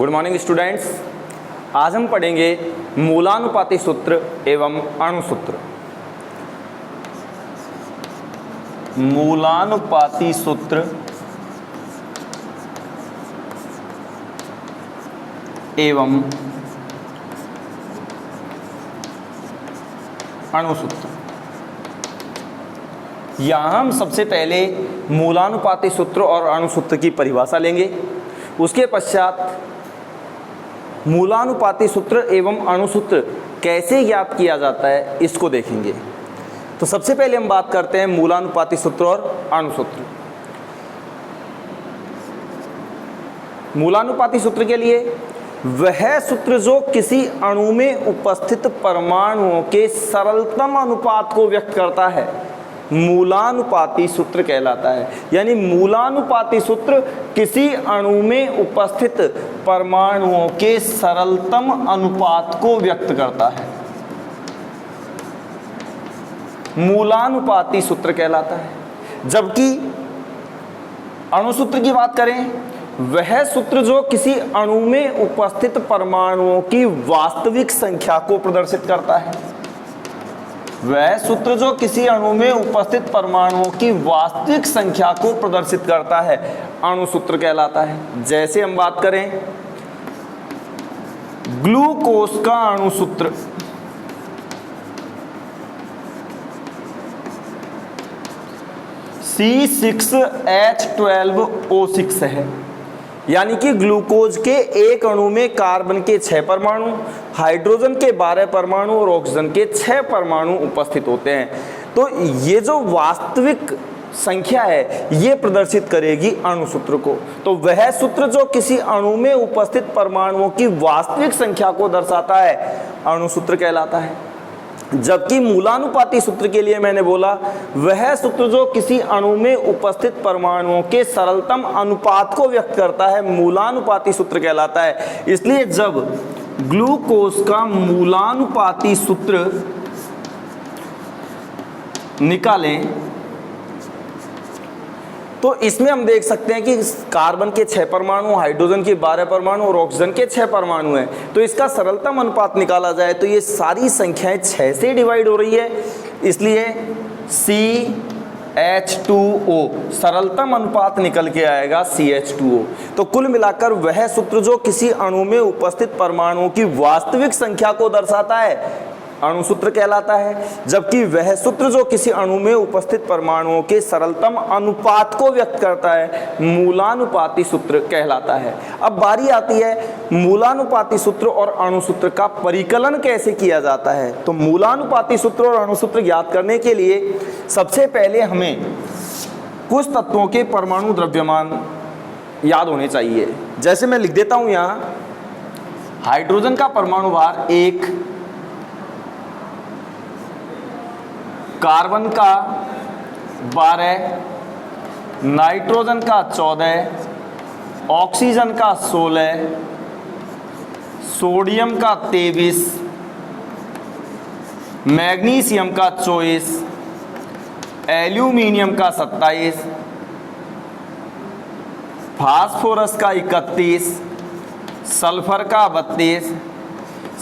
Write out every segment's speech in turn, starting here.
Good morning students. आज हम पढ़ेंगे मूलानुपाती सूत्र एवं अणुसूत्र। मूलानुपाती सूत्र एवं अणुसूत्र। यहाँ हम सबसे पहले मूलानुपाती सूत्र और अणुसूत्र की परिभाषा लेंगे। उसके पश्चात मूलानुपाती सूत्र एवं अणुसूत्र कैसे ज्ञात किया जाता है इसको देखेंगे। तो सबसे पहले हम बात करते हैं मूलानुपाती सूत्र और अणुसूत्र। मूलानुपाती सूत्र के लिए वह सूत्र जो किसी अणु में उपस्थित परमाणुओं के सरलतम अनुपात को व्यक्त करता है मूलानुपाती सूत्र कहलाता है। यानी मूलानुपाती सूत्र किसी अणु में उपस्थित परमाणुओं के सरलतम अनुपात को व्यक्त करता है, मूलानुपाती सूत्र कहलाता है। जबकि अणुसूत्र की बात करें, वह सूत्र जो किसी अणु में उपस्थित परमाणुओं की वास्तविक संख्या को प्रदर्शित करता है। वह सूत्र जो किसी अणु में उपस्थित परमाणुओं की वास्तविक संख्या को प्रदर्शित करता है अणुसूत्र कहलाता है। जैसे हम बात करें ग्लूकोज का अणुसूत्र, C6H12O6 है। यानी कि ग्लूकोज के एक अणु में कार्बन के 6 परमाणु, हाइड्रोजन के 12 परमाणु और ऑक्सीजन के 6 परमाणु उपस्थित होते हैं। तो ये जो वास्तविक संख्या है ये प्रदर्शित करेगी अणुसूत्र को। तो वह सूत्र जो किसी अणु में उपस्थित परमाणुओं की वास्तविक संख्या को दर्शाता है अणुसूत्र कहलाता है। जबकि मूलानुपाती सूत्र के लिए मैंने बोला वह सूत्र जो किसी अणु में उपस्थित परमाणुओं के सरलतम अनुपात को व्यक्त करता है मूलानुपाती सूत्र कहलाता है। इसलिए जब ग्लूकोज का मूलानुपाती सूत्र निकालें तो इसमें हम देख सकते हैं कि कार्बन के 6 परमाणु, हाइड्रोजन के 12 परमाणु और ऑक्सीजन के 6 परमाणु हैं। तो इसका सरलतम अनुपात निकाला जाए तो ये सारी संख्याएं 6 से डिवाइड हो रही है, इसलिए CH2O सरलतम अनुपात निकल के आएगा CH2O। तो कुल मिलाकर वह सूत्र जो किसी अणु में उपस्थित परमाणुओं की वास्तविक संख्या को दर्शाता है अणुसूत्र कहलाता है। जबकि वह सूत्र जो किसी अणु में उपस्थित परमाणुओं के सरलतम अनुपात को व्यक्त करता है मूलानुपाती सूत्र कहलाता है। अब बारी आती है मूलानुपाती सूत्र और अणुसूत्र का परिकलन कैसे किया जाता है। तो मूलानुपाती सूत्र और अणुसूत्र ज्ञात करने के लिए सबसे पहले हमें कुछ तत्वों के परमाणु द्रव्यमान याद होने चाहिए। जैसे मैं लिख देता हूं यहाँ, हाइड्रोजन का परमाणु भार 1, कार्बन का 12, नाइट्रोजन का 14, ऑक्सीजन का 16, सोडियम का 23, मैग्नीशियम का 24, एल्यूमिनियम का 27, फास्फोरस का 31, सल्फर का 32,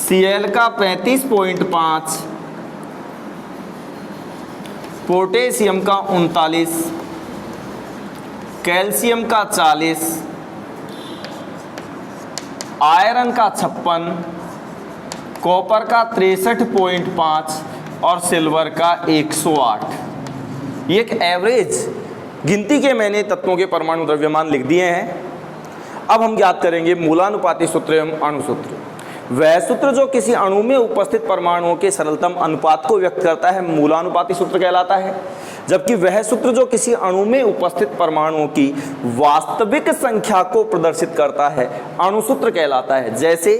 Cl का 35.5, पोटेशियम का 39, कैल्शियम का 40, आयरन का 56, कॉपर का 63.5 और सिल्वर का 108। ये एक एवरेज गिनती के मैंने तत्वों के परमाणु द्रव्यमान लिख दिए हैं। अब हम ज्ञात करेंगे मूलानुपाती सूत्र एवं अणुसूत्र। वह सूत्र जो किसी अणु में उपस्थित परमाणुओं के सरलतम अनुपात को व्यक्त करता है मूलानुपाती सूत्र कहलाता है। जबकि वह सूत्र जो किसी अणु में उपस्थित परमाणुओं की वास्तविक संख्या को प्रदर्शित करता है अणुसूत्र कहलाता है। जैसे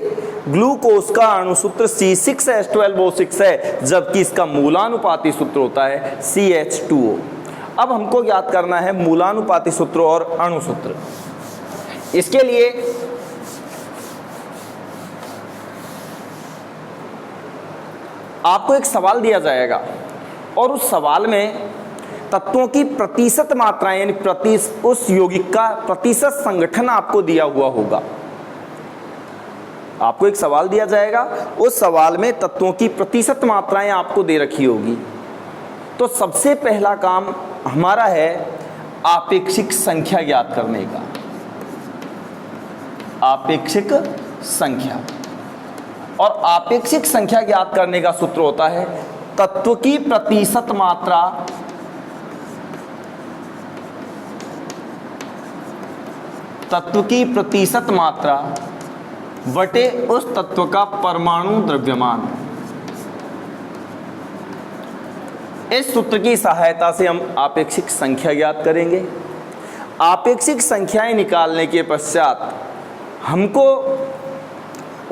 ग्लूकोज का अणुसूत्र C6H12O6 है, जबकि इसका मूलानुपाती सूत्र होता है CH2O। अब हमको ज्ञात करना है मूलानुपाती सूत्र और अणुसूत्र। इसके लिए आपको एक सवाल दिया जाएगा और उस सवाल में तत्वों की प्रतिशत मात्राएं यानी उस यौगिक का प्रतिशत संगठन आपको दिया हुआ होगा। आपको एक सवाल दिया जाएगा, उस सवाल में तत्वों की प्रतिशत मात्राएं आपको दे रखी होगी। तो सबसे पहला काम हमारा है आपेक्षिक संख्या ज्ञात करने का। आपेक्षिक संख्या, और आपेक्षिक संख्या ज्ञात करने का सूत्र होता है तत्व की प्रतिशत मात्रा बटे उस तत्व का परमाणु द्रव्यमान। इस सूत्र की सहायता से हम आपेक्षिक संख्या ज्ञात करेंगे। आपेक्षिक संख्याएं निकालने के पश्चात हमको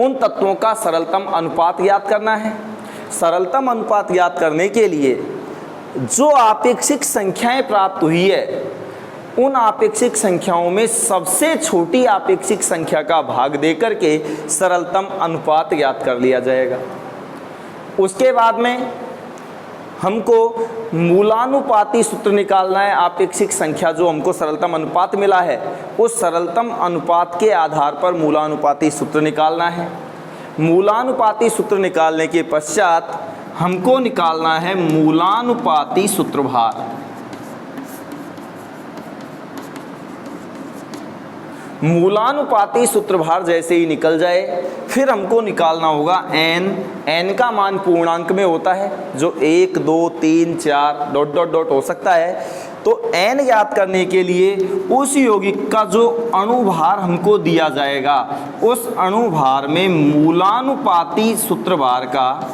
उन तत्वों का सरलतम अनुपात ज्ञात करना है। सरलतम अनुपात ज्ञात करने के लिए जो आपेक्षिक संख्याएं प्राप्त हुई है, उन आपेक्षिक संख्याओं में सबसे छोटी आपेक्षिक संख्या का भाग देकर के सरलतम अनुपात ज्ञात कर लिया जाएगा। उसके बाद में हमको मूलानुपाती सूत्र निकालना है। आपेक्षिक संख्या जो हमको सरलतम अनुपात मिला है, उस सरलतम अनुपात के आधार पर मूलानुपाती सूत्र निकालना है। मूलानुपाती सूत्र निकालने के पश्चात हमको निकालना है मूलानुपाती सूत्रभार। मूलानुपाती सूत्रभार जैसे ही निकल जाए, फिर हमको निकालना होगा n का मान पूर्णांक में होता है, जो 1 2 3 4 डॉट डॉट डॉट हो सकता है। तो n ज्ञात करने के लिए उस यौगिक का जो अणुभार हमको दिया जाएगा, उस अणुभार में मूलानुपाती सूत्रभार का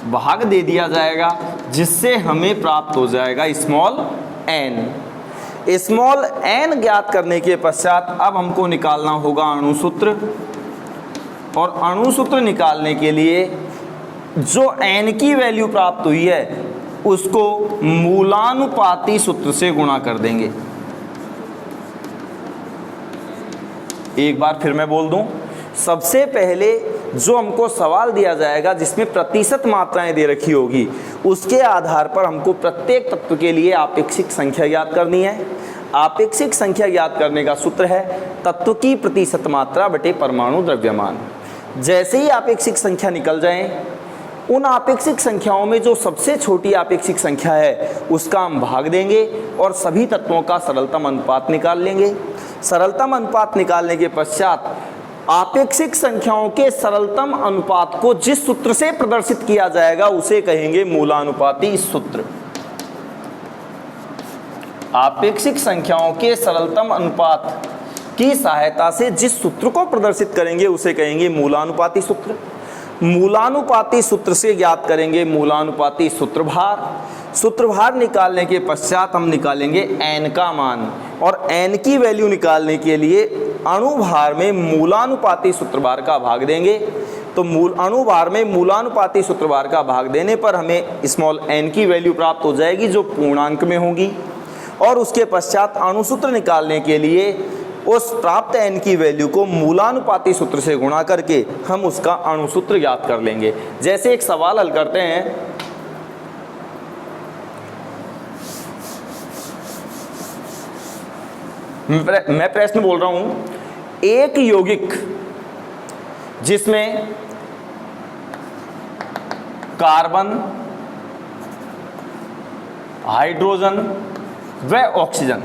भाग दे दिया जाएगा, जिससे हमें प्राप्त हो जाएगा स्मॉल n। स्मॉल n ज्ञात करने के पश्चात अब हमको निकालना होगा अणुसूत्र, और अणुसूत्र निकालने के लिए जो n की वैल्यू प्राप्त हुई है उसको मूलानुपाती सूत्र से गुणा कर देंगे। एक बार फिर मैं बोल दूं, सबसे पहले जो हमको सवाल दिया जाएगा जिसमें प्रतिशत मात्राएं दे रखी होगी, उसके आधार पर हमको प्रत्येक तत्व के लिए आपेक्षिक संख्या ज्ञात करनी है। आपेक्षिक संख्या ज्ञात करने का सूत्र है तत्व की प्रतिशत मात्रा बटे परमाणु द्रव्यमान। जैसे ही आपेक्षिक संख्या निकल जाए, उन आपेक्षिक संख्याओं में जो सबसे छोटी आपेक्षिक संख्या है उसका हम भाग देंगे और सभी तत्वों का सरलतम अनुपात निकाल लेंगे। सरलतम अनुपात निकालने के पश्चात आपेक्षिक संख्याओं के सरलतम अनुपात को जिस सूत्र से प्रदर्शित किया जाएगा उसे कहेंगे मूलानुपाती सूत्र। आपेक्षिक संख्याओं के सरलतम अनुपात की सहायता से जिस सूत्र को प्रदर्शित करेंगे उसे कहेंगे मूलानुपाती सूत्र। मूलानुपाती सूत्र से ज्ञात करेंगे मूलानुपाती सूत्रभार। सूत्रभार निकालने के पश्चात हम निकालेंगे n का मान, और n की वैल्यू निकालने के लिए अणुभार में मूलानुपाती सूत्रभार का भाग देंगे। तो अणुभार में मूलानुपाती सूत्रभार का भाग देने पर हमें स्मॉल n की वैल्यू प्राप्त हो जाएगी, जो पूर्णांक में होगी। और उसके पश्चात अणुसूत्र निकालने के लिए उस प्राप्त n की वैल्यू को मूलानुपाती सूत्र से गुणा करके हम उसका अणुसूत्र ज्ञात कर लेंगे। जैसे एक सवाल हल करते हैं, मैं प्रश्न बोल रहा हूं, एक यौगिक जिसमें कार्बन, हाइड्रोजन व ऑक्सीजन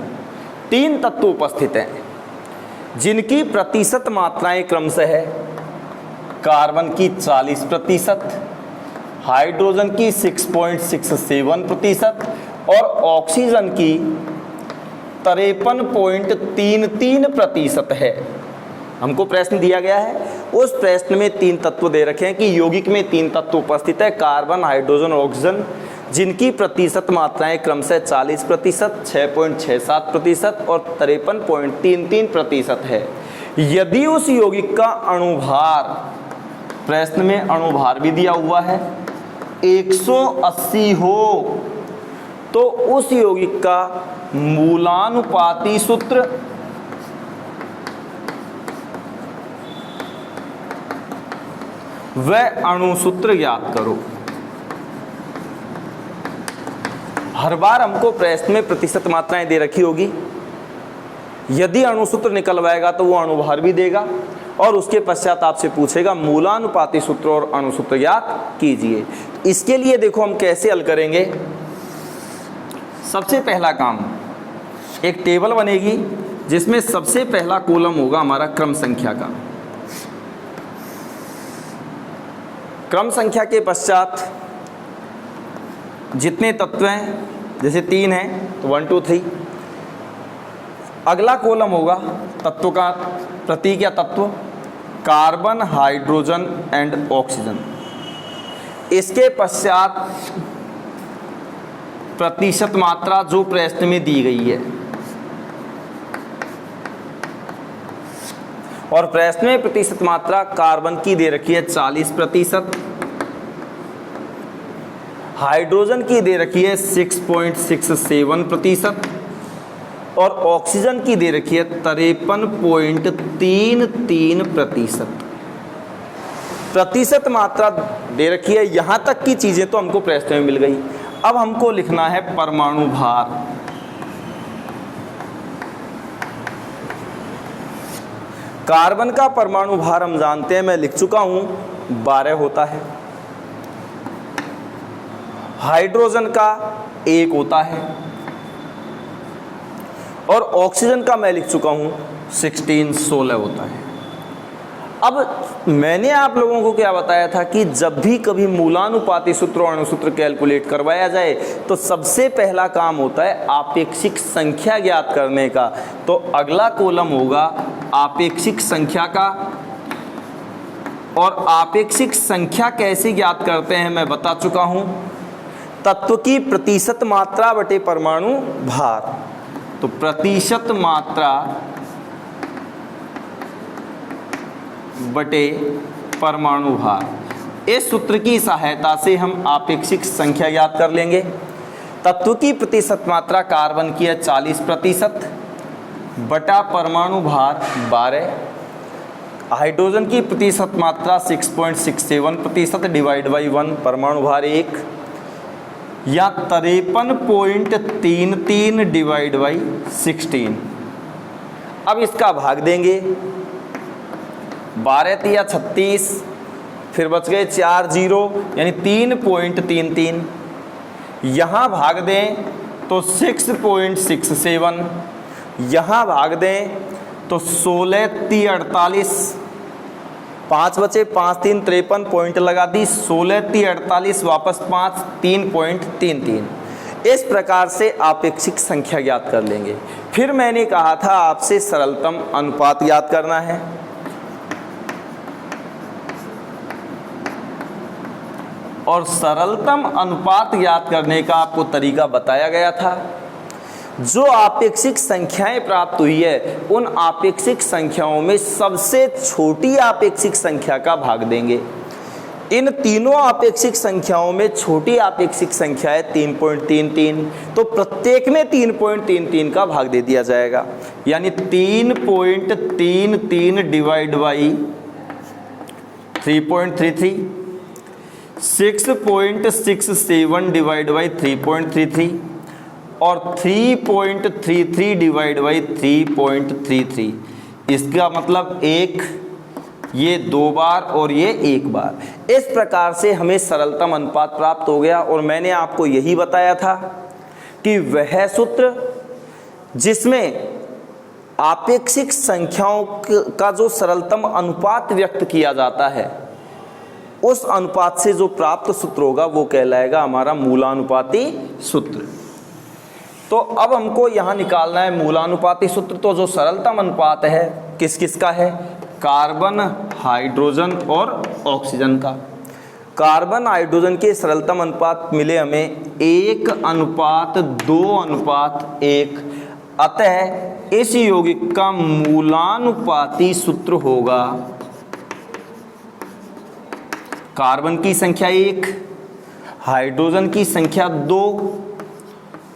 3 तत्व उपस्थित हैं, जिनकी प्रतिशत मात्राएं क्रमशः है कार्बन की 40%, हाइड्रोजन की 6.67% और ऑक्सीजन की 53.33% है। हमको प्रश्न दिया गया है, उस प्रश्न में 3 तत्व दे रखे हैं कि यौगिक में 3 तत्व उपस्थित है, कार्बन, हाइड्रोजन और ऑक्सीजन, जिनकी प्रतिशत मात्राएं क्रमशः 40%, 6.67% और 53.33% है। यदि उस यौगिक का अणुभार, प्रश्न में अणुभार भी दिया हुआ है, 180 हो, तो उस यौगिक का मूलानुपाती सूत्र व अणुसूत्र ज्ञात करो। हर बार हमको प्रश्न में प्रतिशत मात्राएं दे रखी होगी, यदि अणुसूत्र निकलवाएगा तो वो अणुभार भी देगा, और उसके पश्चात आपसे पूछेगा मूलानुपाती सूत्र और अणुसूत्र ज्ञात कीजिए। इसके लिए देखो हम कैसे हल करेंगे। सबसे पहला काम, एक टेबल बनेगी जिसमें सबसे पहला कॉलम होगा हमारा क्रम संख्या का। क्रम संख्या के पश्चात जितने तत्व हैं, जैसे 3 हैं तो 1 2 3। अगला कॉलम होगा तत्व का प्रतीक या तत्व, कार्बन, हाइड्रोजन एंड ऑक्सीजन। इसके पश्चात प्रतिशत मात्रा जो प्रश्न में दी गई है, और प्रश्न में प्रतिशत मात्रा कार्बन की दे रखी है 40%, हाइड्रोजन की दे रखी है 6.67%, और ऑक्सीजन की दे रखी है 53.33%। प्रतिशत मात्रा दे रखी है। यहां तक की चीजें तो हमको प्रश्न में मिल गई। अब हमको लिखना है परमाणु भार। कार्बन का परमाणु भार हम जानते हैं, मैं लिख चुका हूं 12 होता है। हाइड्रोजन का 1 होता है, और ऑक्सीजन का मैं लिख चुका हूं 16 होता है। अब मैंने आप लोगों को क्या बताया था कि जब भी कभी मूलानुपाती सूत्र और अणुसूत्र कैलकुलेट करवाया जाए तो सबसे पहला काम होता है आपेक्षिक संख्या ज्ञात करने का। तो अगला कॉलम होगा आपेक्षिक संख्या का, और आपेक्षिक संख्या कैसे ज्ञात करते हैं मैं बता चुका हूं, तत्व की प्रतिशत मात्रा बटे परमाणु भार। तो प्रतिशत मात्रा बटे परमाणु भार, इस सूत्र की सहायता से हम आपेक्षिक संख्या ज्ञात कर लेंगे। तत्व की प्रतिशत मात्रा कार्बन की है 40% बटा परमाणु भार 12, हाइड्रोजन की प्रतिशत मात्रा 6.67% डिवाइड बाई 1 परमाणु भार 1, या 53.33 डिवाइड बाई 16। अब इसका भाग देंगे, 12 या 36, फिर बच गए 4 0 यानी 3.33। यहाँ भाग दें तो 6.67, यहाँ भाग दें तो 16 3 48, 5 बचे, 5 3 53 पॉइंट लगा दी, 16 3 48 वापस 5 3.33। इस प्रकार से आपेक्षिक संख्या ज्ञात कर लेंगे। फिर मैंने कहा था आपसे सरलतम अनुपात ज्ञात करना है। और सरलतम अनुपात ज्ञात करने का आपको तरीका बताया गया था। जो आपेक्षिक संख्याएं प्राप्त हुई है उन आपेक्षिक संख्याओं में सबसे छोटी आपेक्षिक संख्या का भाग देंगे। इन तीनों आपेक्षिक संख्याओं में छोटी आपेक्षिक संख्या है 3.33, तो प्रत्येक में 3.33 का भाग दे दिया जाएगा, यानी 3.33 डिवाइड बाई 3.33, 6.67 डिवाइड बाई 3.33 और 3.33 डिवाइड बाई 3.33। इसका मतलब एक, ये 2 बार और ये 1 बार। इस प्रकार से हमें सरलतम अनुपात प्राप्त हो गया। और मैंने आपको यही बताया था कि वह सूत्र जिसमें आपेक्षिक संख्याओं का जो सरलतम अनुपात व्यक्त किया जाता है, उस अनुपात से जो प्राप्त सूत्र होगा वो कहलाएगा हमारा मूलानुपाती सूत्र। तो अब हमको यहाँ निकालना है मूलानुपाती सूत्र। तो जो सरलतम अनुपात है किस किस का है? कार्बन, हाइड्रोजन और ऑक्सीजन का। कार्बन हाइड्रोजन के सरलतम अनुपात मिले हमें 1:2:1। अतः इस यौगिक का मूलानुपाती सूत्र होगा कार्बन की संख्या 1, हाइड्रोजन की संख्या 2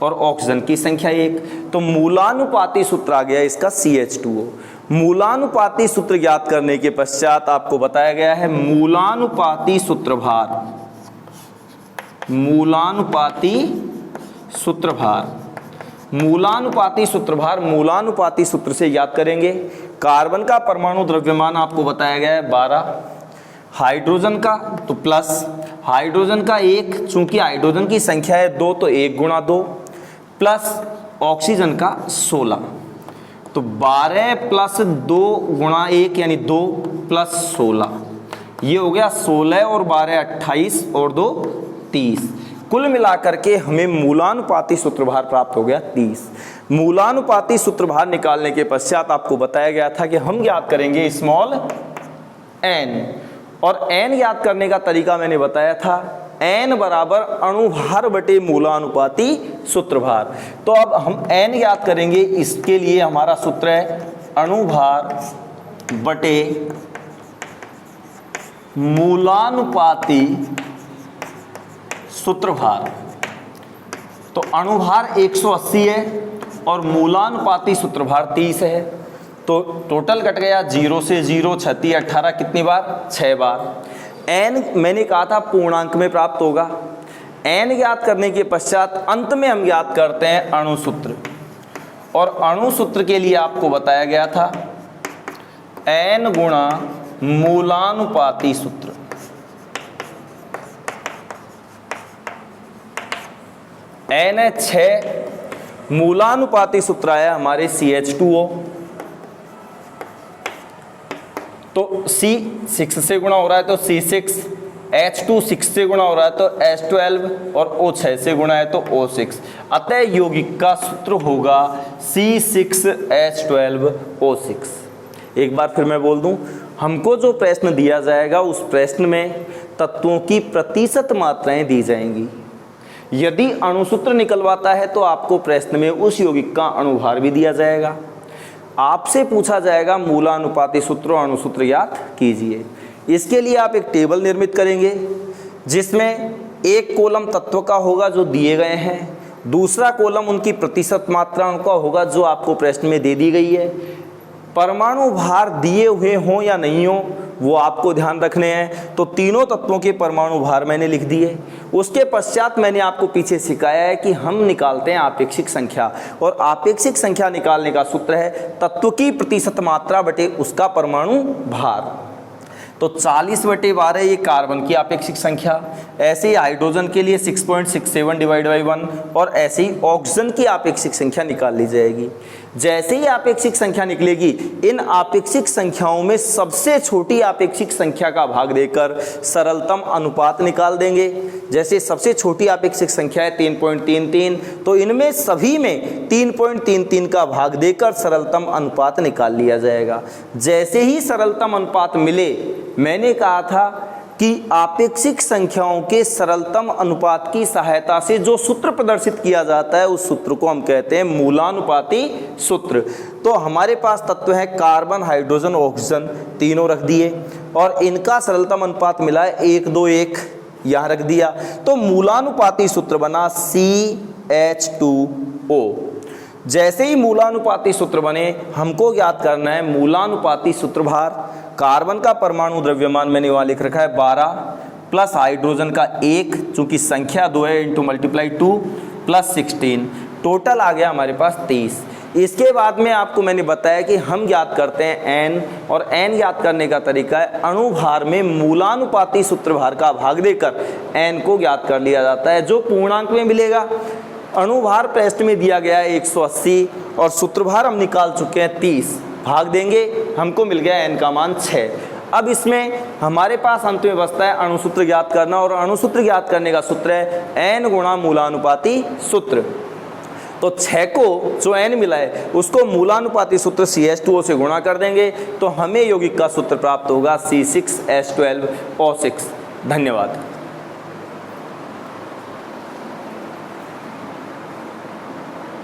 और ऑक्सीजन की संख्या 1। तो मूलानुपाती सूत्र आ गया इसका CH2O। मूलानुपाती सूत्र ज्ञात करने के पश्चात आपको बताया गया है मूलानुपाती सूत्रभार। मूलानुपाती सूत्रभार मूलानुपाती सूत्रभार मूलानुपाती सूत्र से याद करेंगे। कार्बन का परमाणु द्रव्यमान आपको बताया गया है 12, हाइड्रोजन का तो प्लस, हाइड्रोजन का 1, चूंकि हाइड्रोजन की संख्या है 2 तो 1 गुणा 2, प्लस ऑक्सीजन का 16, तो 12 प्लस 2 गुणा 1 यानी 2 प्लस 16, ये हो गया 16 और 12 28 और 2 30। कुल मिलाकर के हमें मूलानुपाती सूत्रभार प्राप्त हो गया 30। मूलानुपाती सूत्रभार निकालने के पश्चात आपको बताया गया था कि हम ज्ञात करेंगे स्मॉल n, और n ज्ञात करने का तरीका मैंने बताया था n बराबर अणुभार बटे मूलानुपाती सूत्रभार। तो अब हम n ज्ञात करेंगे, इसके लिए हमारा सूत्र है अणुभार बटे मूलानुपाती सूत्रभार। तो अणुभार 180 है और मूलानुपाती सूत्रभार 30 है, तो टोटल कट गया 0 से 0, 36 18 कितनी बार 6 बार। n मैंने कहा था पूर्णांक में प्राप्त होगा। n ज्ञात करने के पश्चात अंत में हम ज्ञात करते हैं अणुसूत्र, और अणुसूत्र के लिए आपको बताया गया था n गुणा मूलानुपाती सूत्र। n है 6, मूलानुपाती सूत्र आया हमारे CH2O, तो C 6 से गुणा हो रहा है तो C6, H2 6 से गुणा हो रहा है तो H12, और O 6 से गुणा है तो O6। अतः यौगिक का सूत्र होगा C6H12O6। एक बार फिर मैं बोल दूं, हमको जो प्रश्न दिया जाएगा उस प्रश्न में तत्वों की प्रतिशत मात्राएं दी जाएंगी। यदि अणुसूत्र निकलवाता है तो आपको प्रश्न में उस यौगिक का अणुभार भी दिया जाएगा। आपसे पूछा जाएगा मूलानुपाती सूत्र और अणुसूत्र ज्ञात कीजिए। इसके लिए आप एक टेबल निर्मित करेंगे जिसमें एक कॉलम तत्व का होगा जो दिए गए हैं, दूसरा कॉलम उनकी प्रतिशत मात्राओं का होगा जो आपको प्रश्न में दे दी गई है। परमाणु भार दिए हुए हों या नहीं हो वो आपको ध्यान रखने हैं। तो तीनों तत्वों के परमाणु भार मैंने लिख दिए। उसके पश्चात मैंने आपको पीछे सिखाया है कि हम निकालते हैं आपेक्षिक संख्या, और आपेक्षिक संख्या निकालने का सूत्र है तत्व की प्रतिशत मात्रा बटे उसका परमाणु भार। तो 40/12 ये कार्बन की आपेक्षिक संख्या, ऐसे ही हाइड्रोजन के लिए 6.67 डिवाइड बाई 1, और ऐसे ही ऑक्सीजन की आपेक्षिक संख्या निकाल ली जाएगी। जैसे ही आपेक्षिक संख्या निकलेगी, इन आपेक्षिक संख्याओं में सबसे छोटी आपेक्षिक संख्या का भाग देकर सरलतम अनुपात निकाल देंगे। जैसे सबसे छोटी आपेक्षिक संख्या है 3.33, तो इनमें सभी में 3.33 का भाग देकर सरलतम अनुपात निकाल लिया जाएगा। जैसे ही सरलतम अनुपात मिले, मैंने कहा था कि आपेक्षिक संख्याओं के सरलतम अनुपात की सहायता से जो सूत्र प्रदर्शित किया जाता है उस सूत्र को हम कहते हैं मूलानुपाती सूत्र। तो हमारे पास तत्व है कार्बन, हाइड्रोजन, ऑक्सीजन, तीनों रख दिए, और इनका सरलतम अनुपात मिला है 1:1, यहाँ रख दिया। तो मूलानुपाती सूत्र बना CH2O। जैसे ही मूलानुपाती सूत्र बने, हमको ज्ञात करना है मूलानुपाती सूत्रभार। कार्बन का परमाणु द्रव्यमान मैंने वहाँ लिख रखा है 12, प्लस हाइड्रोजन का 1, चूंकि संख्या 2 है, इंटू मल्टीप्लाई 2 प्लस 16, टोटल आ गया हमारे पास 30। इसके बाद में आपको मैंने बताया कि हम ज्ञात करते हैं n, और n ज्ञात करने का तरीका है अणुभार में मूलानुपाती सूत्रभार का भाग देकर n को ज्ञात कर लिया जाता है, जो पूर्णांक में मिलेगा। अणुभार प्रश्न में दिया गया है 180 और सूत्रभार हम निकाल चुके हैं 30, भाग देंगे हमको मिल गया n का मान 6। अब इसमें हमारे पास अंत में बचता है अणुसूत्र ज्ञात करना, और अणुसूत्र ज्ञात करने का सूत्र है n गुणा मूलानुपाती सूत्र। तो 6 को जो n मिला है उसको मूलानुपाती सूत्र CH2O से गुणा कर देंगे तो हमें यौगिक का सूत्र प्राप्त होगा C6H12O6। धन्यवाद।